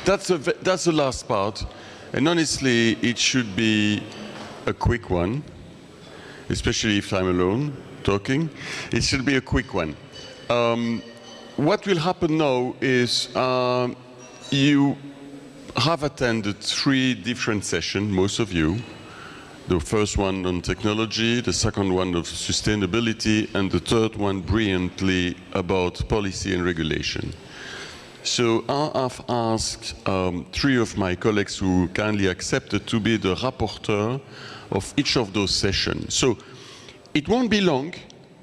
that's the last part. And honestly, it should be a quick one, especially if I'm alone talking. It should be a quick one. What will happen now is you have attended 3 different sessions, most of you. The first one on technology, the second one of sustainability, and the third one brilliantly about policy and regulation. So I have asked 3 of my colleagues who kindly accepted to be the rapporteur of each of those sessions. So it won't be long,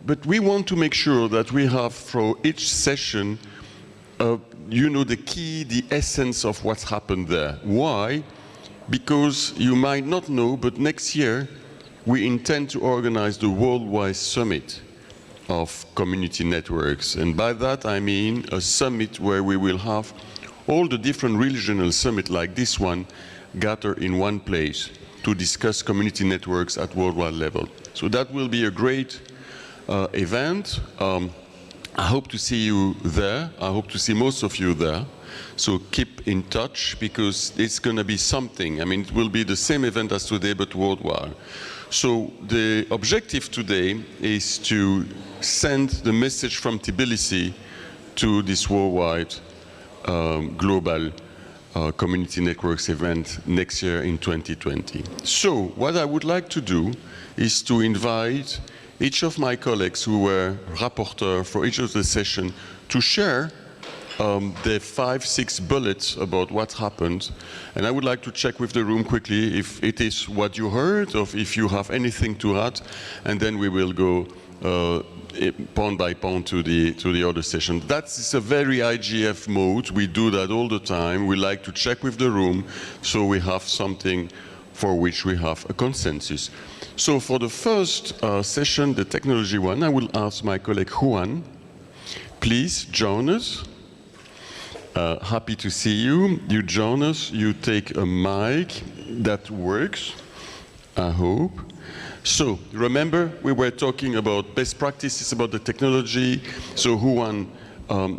but we want to make sure that we have for each session, you know, the key, the essence of what's happened there. Why? Because you might not know, but next year we intend to organize the worldwide summit of community networks. And by that I mean a summit where we will have all the different regional summits like this one gathered in one place to discuss community networks at worldwide level. So that will be a great event. I hope to see you there. I hope to see most of you there. So keep in touch because it's going to be something. I mean, it will be the same event as today, but worldwide. So the objective today is to send the message from Tbilisi to this worldwide global community networks event next year in 2020. So what I would like to do is to invite each of my colleagues who were rapporteur for each of the sessions to share the 5-6 bullets about what happened. And I would like to check with the room quickly if it is what you heard or if you have anything to add, and then we will go pound by pound to the other session. That's a very IGF mode. We do that all the time. We like to check with the room so we have something for which we have a consensus. So for the first session, the technology one, I will ask my colleague Juan, please join us. Happy to see you. You join us, you take a mic that works, I hope. So remember, we were talking about best practices about the technology. So Juan,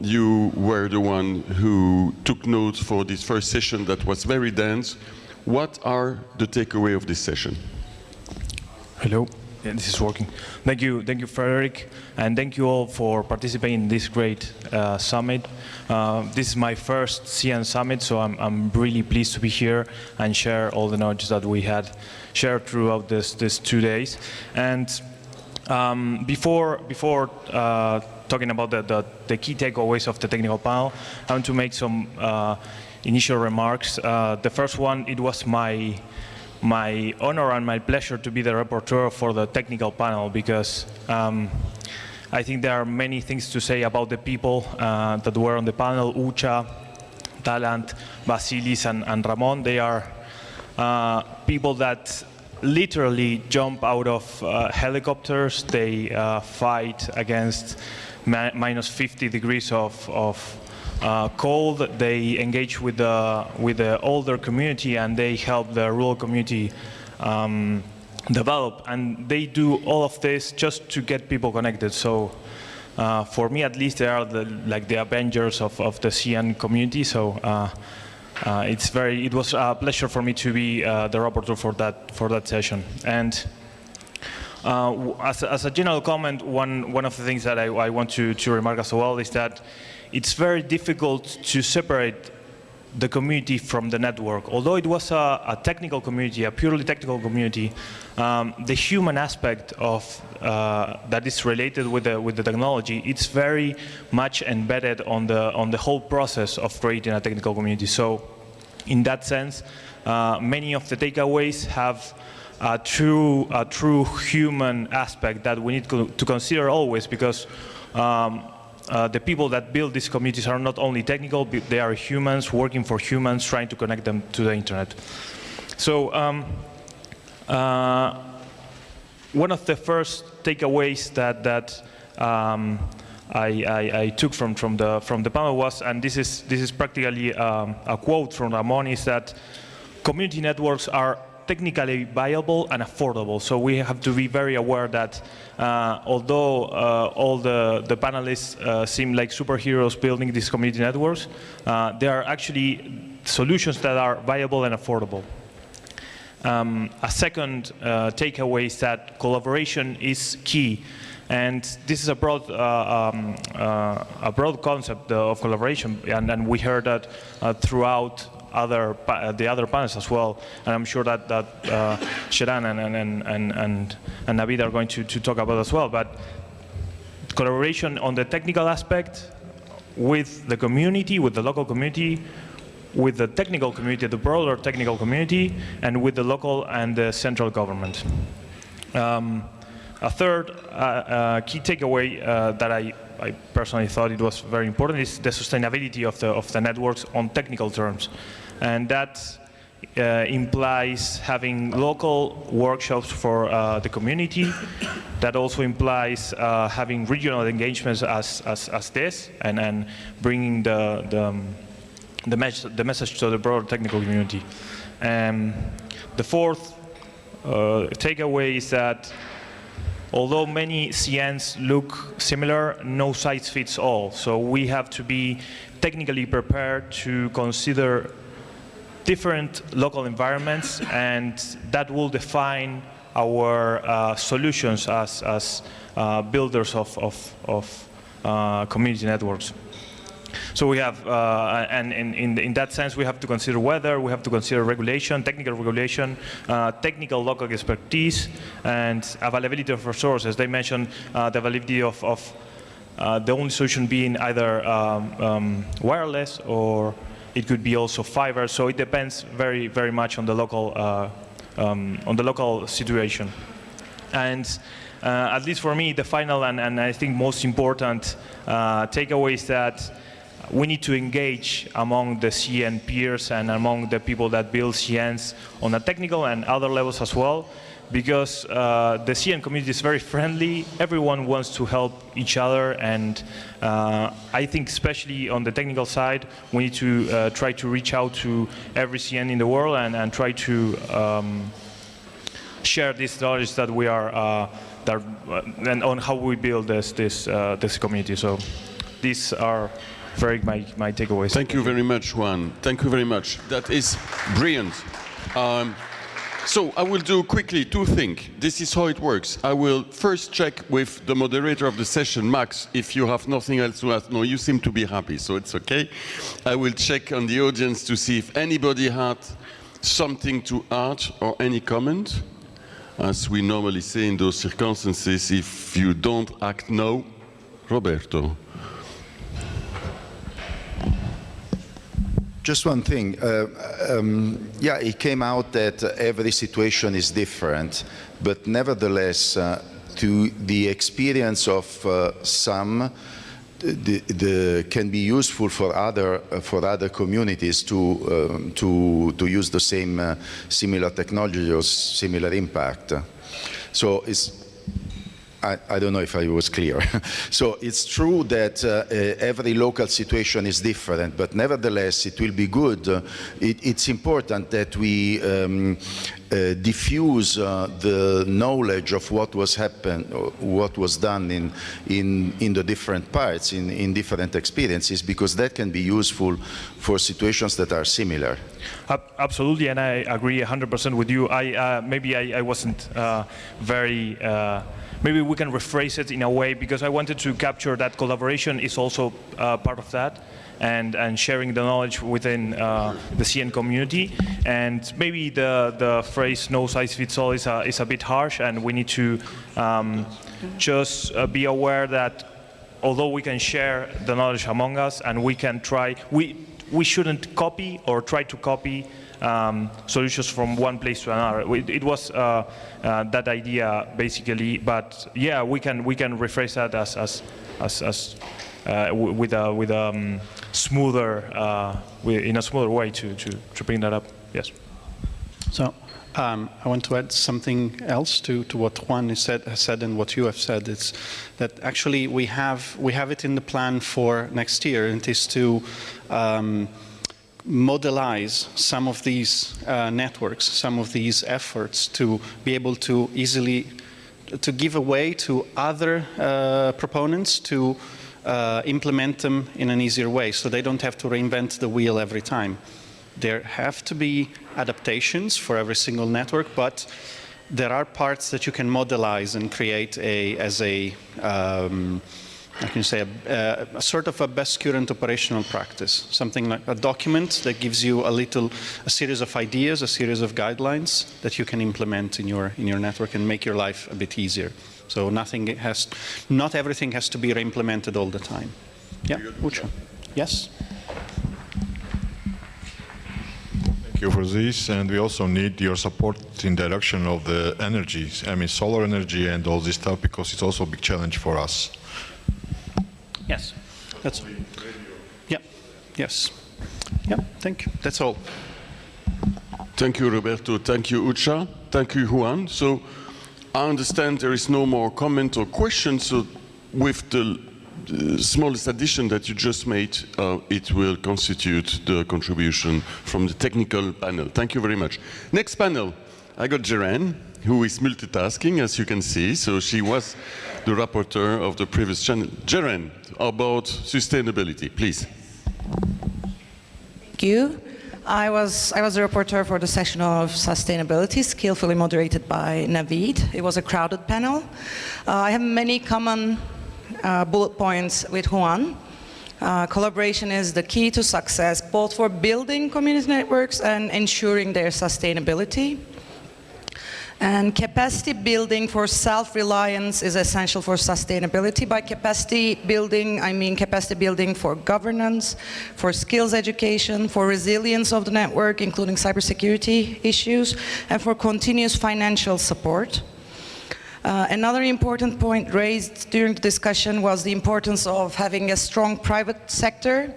you were the one who took notes for this first session that was very dense. What are the takeaways of this session? Hello. Yeah, this is working. Thank you, Frédéric, and thank you all for participating in this great summit. This is my first CN summit, so I'm really pleased to be here and share all the knowledge that we had shared throughout this 2 days. And before talking about the key takeaways of the technical panel, I want to make some initial remarks. The first one, it was my honor and my pleasure to be the rapporteur for the technical panel because I think there are many things to say about the people that were on the panel, Ucha, Talant, Vasilis, and Ramon. They are people that literally jump out of helicopters. They fight against minus 50 degrees of cold. They engage with the older community and they help the rural community develop. And they do all of this just to get people connected. So for me, at least, they are like the Avengers of the CN community. So it was a pleasure for me to be the rapporteur for that session. And as a general comment, one of the things that I want to remark as well is that it's very difficult to separate the community from the network. Although it was a technical community, a purely technical community, the human aspect of that is related with the technology, it's very much embedded on the whole process of creating a technical community. So, in that sense, many of the takeaways have a true human aspect that we need to consider always, because the people that build these communities are not only technical, but they are humans working for humans, trying to connect them to the internet. So one of the first takeaways that I took from the panel was, and this is practically a quote from Ramon, is that community networks are technically viable and affordable. So we have to be very aware that although all the panelists seem like superheroes building these community networks, they are actually solutions that are viable and affordable. A second takeaway is that collaboration is key. And this is a broad concept of collaboration, and we heard that throughout the other panels as well. And I'm sure that Ceren and Naveed are going to talk about as well. But collaboration on the technical aspect with the community, with the local community, with the technical community, the broader technical community, and with the local and the central government. A third key takeaway that I personally thought it was very important is the sustainability of the networks on technical terms. And that implies having local workshops for the community. That also implies having regional engagements as this, and bringing the message to the broader technical community. The fourth takeaway is that although many CNs look similar, no size fits all. So we have to be technically prepared to consider different local environments, and that will define our solutions as builders of community networks. So we have, and in that sense, we have to consider weather, we have to consider regulation, technical regulation, technical local expertise, and availability of resources. They mentioned the availability of the only solution being either wireless, or it could be also fiber. So it depends very, very much on the local situation. And at least for me, the final and I think most important takeaway is that we need to engage among the CN peers and among the people that build CNs on a technical and other levels as well, because the CN community is very friendly. Everyone wants to help each other, and I think especially on the technical side, we need to try to reach out to every CN in the world and try to share this knowledge that we are and on how we build this community. So these are my takeaways. Thank you very much, Juan. Thank you very much. That is brilliant. So I will do quickly two things. This is how it works. I will first check with the moderator of the session, Max, if you have nothing else to ask. No, you seem to be happy, so it's okay. I will check on the audience to see if anybody had something to add or any comment. As we normally say in those circumstances, if you don't act now, Roberto. Just one thing. Yeah, it came out that every situation is different, but nevertheless, to the experience of some, can be useful for other communities to use the same similar technology or similar impact. So it's. I don't know if I was clear. So it's true that every local situation is different, but nevertheless it will be good. It's important that we diffuse the knowledge of what was done in the different parts, in different experiences, because that can be useful for situations that are similar. Absolutely, and I agree 100% with you. Maybe I wasn't very. Maybe we can rephrase it in a way, because I wanted to capture that collaboration is also part of that, and sharing the knowledge within the CN community. And maybe the phrase "no size fits all" is a bit harsh, and we need to just be aware that although we can share the knowledge among us, and we can try, we shouldn't copy or try to copy solutions from one place to another. It was that idea basically, but yeah, we can rephrase that with a smoother, in a smoother way to bring that up. Yes. So I want to add something else to what Juan has said and what you have said. It's that actually we have it in the plan for next year, and it is to modelize some of these networks, some of these efforts, to be able to easily give away to other proponents to implement them in an easier way, so they don't have to reinvent the wheel every time. There have to be adaptations for every single network, but there are parts that you can modelize and create I can say a sort of a best current operational practice, something like a document that gives you a series of ideas, a series of guidelines that you can implement in your network and make your life a bit easier. So not everything has to be re-implemented all the time. Yeah, Ucha. Yes. Thank you for this, and we also need your support in direction of the energies. I mean, solar energy and all this stuff, because it's also a big challenge for us. Yes. That's. Yeah. Yes. Yeah. Thank you. That's all. Thank you, Roberto. Thank you, Ucha. Thank you, Juan. So I understand there is no more comment or question. So with the smallest addition that you just made, it will constitute the contribution from the technical panel. Thank you very much. Next panel, I got Ceren, who is multitasking, as you can see. So she was the rapporteur of the previous channel. Ceren, about sustainability, please. Thank you. I was the rapporteur for the session of sustainability, skillfully moderated by Naveed. It was a crowded panel. I have many common bullet points with Juan. Collaboration is the key to success, both for building community networks and ensuring their sustainability. And capacity building for self-reliance is essential for sustainability. By capacity building, I mean capacity building for governance, for skills education, for resilience of the network, including cybersecurity issues, and for continuous financial support. Another important point raised during the discussion was the importance of having a strong private sector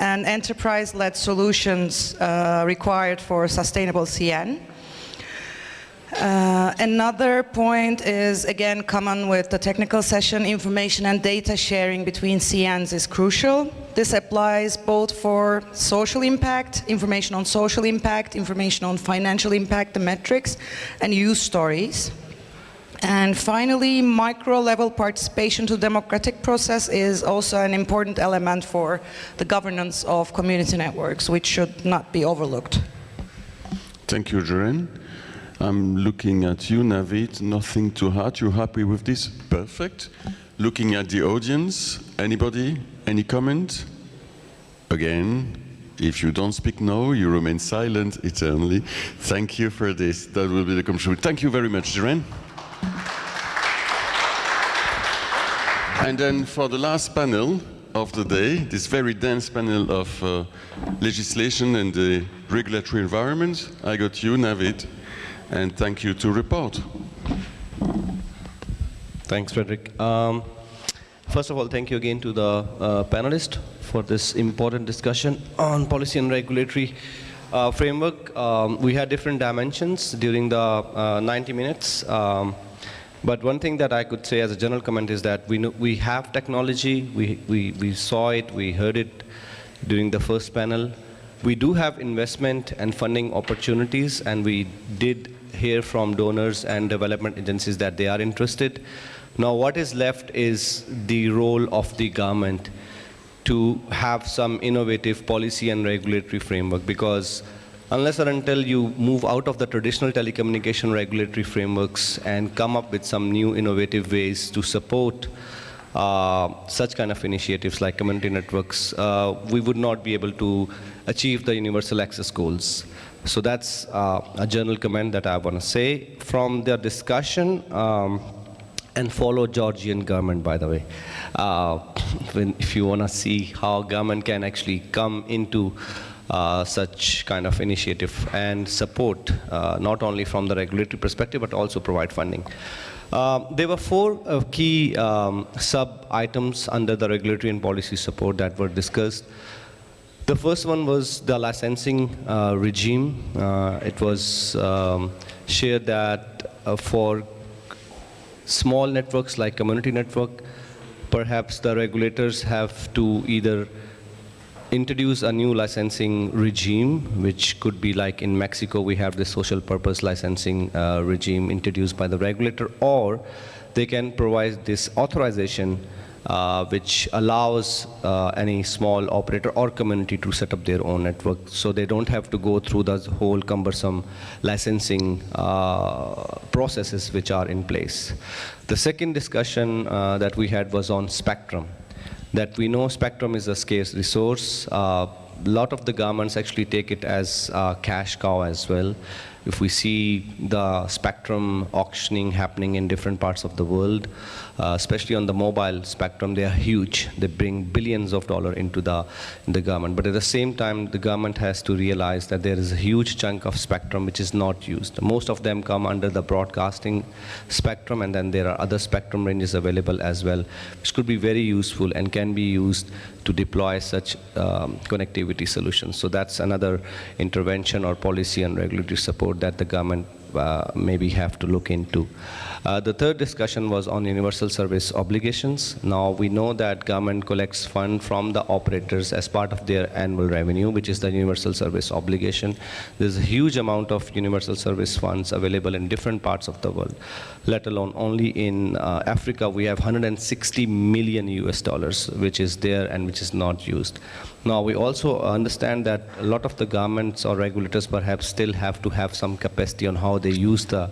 and enterprise-led solutions required for sustainable CN. Another point is, again, common with the technical session, information and data sharing between CNs is crucial. This applies both for social impact, information on social impact, information on financial impact, the metrics, and use stories. And finally, micro-level participation to democratic process is also an important element for the governance of community networks, which should not be overlooked. Thank you, Ceren. I'm looking at you, Naveed. Nothing to add. You happy with this? Perfect. Looking at the audience. Anybody? Any comment? Again, if you don't speak now, you remain silent eternally. Thank you for this. That will be the contribution. Thank you very much, Ceren. And then for the last panel of the day, this very dense panel of legislation and the regulatory environment, I got you, Naveed. And thank you to report. Thanks, Frédéric. First of all, thank you again to the panelists for this important discussion on policy and regulatory framework. We had different dimensions during the 90 minutes. But one thing that I could say as a general comment is that we have technology, we saw it, we heard it during the first panel. We do have investment and funding opportunities, and we did hear from donors and development agencies that they are interested. Now what is left is the role of the government to have some innovative policy and regulatory framework, because unless or until you move out of the traditional telecommunication regulatory frameworks and come up with some new innovative ways to support such kind of initiatives like community networks, we would not be able to achieve the universal access goals. So that's a general comment that I want to say. From the discussion, and follow Georgian government, by the way, if you want to see how government can actually come into such kind of initiative and support, not only from the regulatory perspective, but also provide funding. There were 4 key sub-items under the regulatory and policy support that were discussed. The first one was the licensing regime. It was shared that for small networks like community network, perhaps the regulators have to either introduce a new licensing regime, which could be like in Mexico, we have the social purpose licensing regime introduced by the regulator, or they can provide this authorization which allows any small operator or community to set up their own network, so they don't have to go through the whole cumbersome licensing processes which are in place. The second discussion that we had was on spectrum. That we know spectrum is a scarce resource. A lot of the governments actually take it as a cash cow as well. If we see the spectrum auctioning happening in different parts of the world, especially on the mobile spectrum, they are huge. They bring billions of dollars into the government. But at the same time, the government has to realize that there is a huge chunk of spectrum which is not used. Most of them come under the broadcasting spectrum, and then there are other spectrum ranges available as well, which could be very useful and can be used to deploy such connectivity solutions. So that's another intervention or policy and regulatory support that the government maybe have to look into. The third discussion was on universal service obligations. Now we know that government collects fund from the operators as part of their annual revenue, which is the universal service obligation. There's a huge amount of universal service funds available in different parts of the world, let alone only in Africa we have 160 million US dollars, which is there and which is not used. Now we also understand that a lot of the governments or regulators perhaps still have to have some capacity on how they use the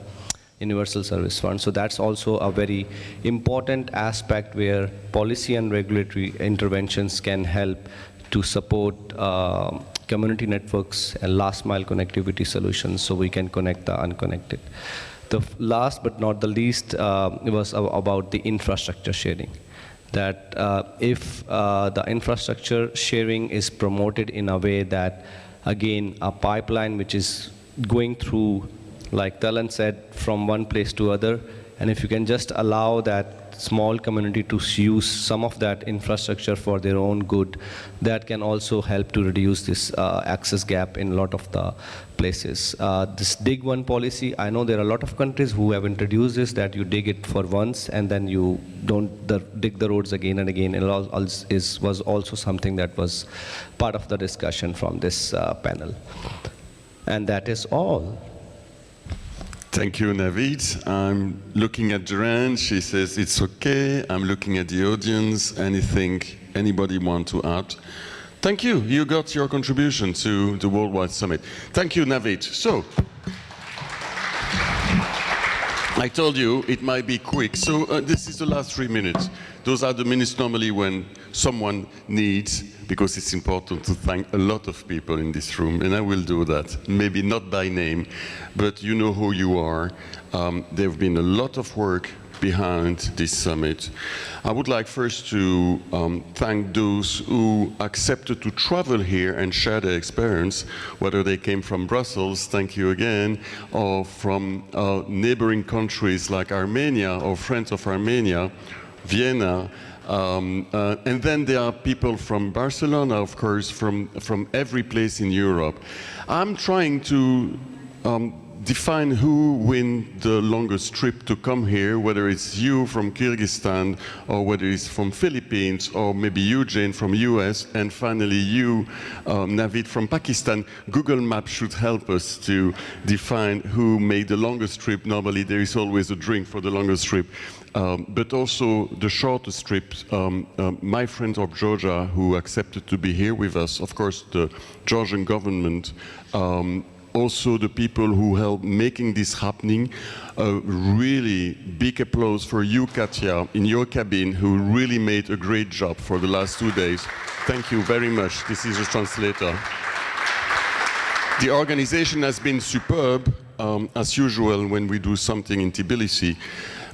universal service fund. So that's also a very important aspect where policy and regulatory interventions can help to support community networks and last mile connectivity solutions so we can connect the unconnected. The last but not the least was about the infrastructure sharing. That if the infrastructure sharing is promoted in a way that, again, a pipeline which is going through, like Talan said, from one place to other, and if you can just allow that small community to use some of that infrastructure for their own good, that can also help to reduce this access gap in a lot of the places. This dig one policy, I know there are a lot of countries who have introduced this, that you dig it for once and then you don't dig the roads again and again. It was also something that was part of the discussion from this panel. And that is all. Thank you, Naveed. I'm looking at Ceren. She says it's okay. I'm looking at the audience. Anybody want to add? Thank you. You got your contribution to the Worldwide Summit. Thank you, Naveed. So, I told you it might be quick. So this is the last 3 minutes. Those are the minutes normally when someone needs, because it's important to thank a lot of people in this room, and I will do that. Maybe not by name, but you know who you are. There have been a lot of work behind this summit. I would like first to thank those who accepted to travel here and share their experience, whether they came from Brussels, thank you again, or from neighboring countries like Armenia or friends of Armenia, Vienna, and then there are people from Barcelona, of course, from every place in Europe. I'm trying to define who wins the longest trip to come here, whether it's you from Kyrgyzstan, or whether it's from Philippines, or maybe you, Jane, from US, and finally you, Naveed, from Pakistan. Google Maps should help us to define who made the longest trip. Normally there is always a drink for the longest trip. But also the shortest trips, my friends of Georgia who accepted to be here with us, of course the Georgian government, also the people who helped making this happening. Really big applause for you, Katya, in your cabin, who really made a great job for the last 2 days. Thank you very much. This is a translator. The organization has been superb, as usual when we do something in Tbilisi.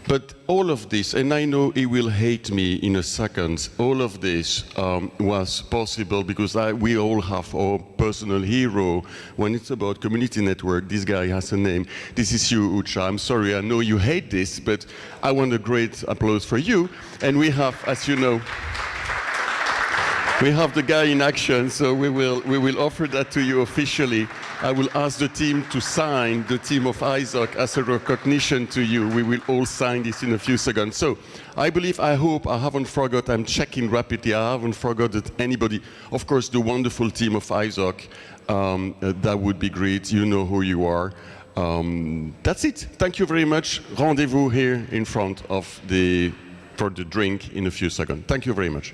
But all of this, and I know he will hate me in a second, all of this was possible because we all have our personal hero. When it's about community network, this guy has a name. This is you, Ucha. I'm sorry, I know you hate this, but I want a great applause for you. And we have, as you know, we have the guy in action, so we will offer that to you officially. I will ask the team to sign, the team of ISOC, as a recognition to you. We will all sign this in a few seconds. So I believe, I hope, I haven't forgot, I'm checking rapidly, I haven't forgotten anybody. Of course, the wonderful team of ISOC, that would be great. You know who you are. That's it. Thank you very much. Rendezvous here in front of the for the drink in a few seconds. Thank you very much.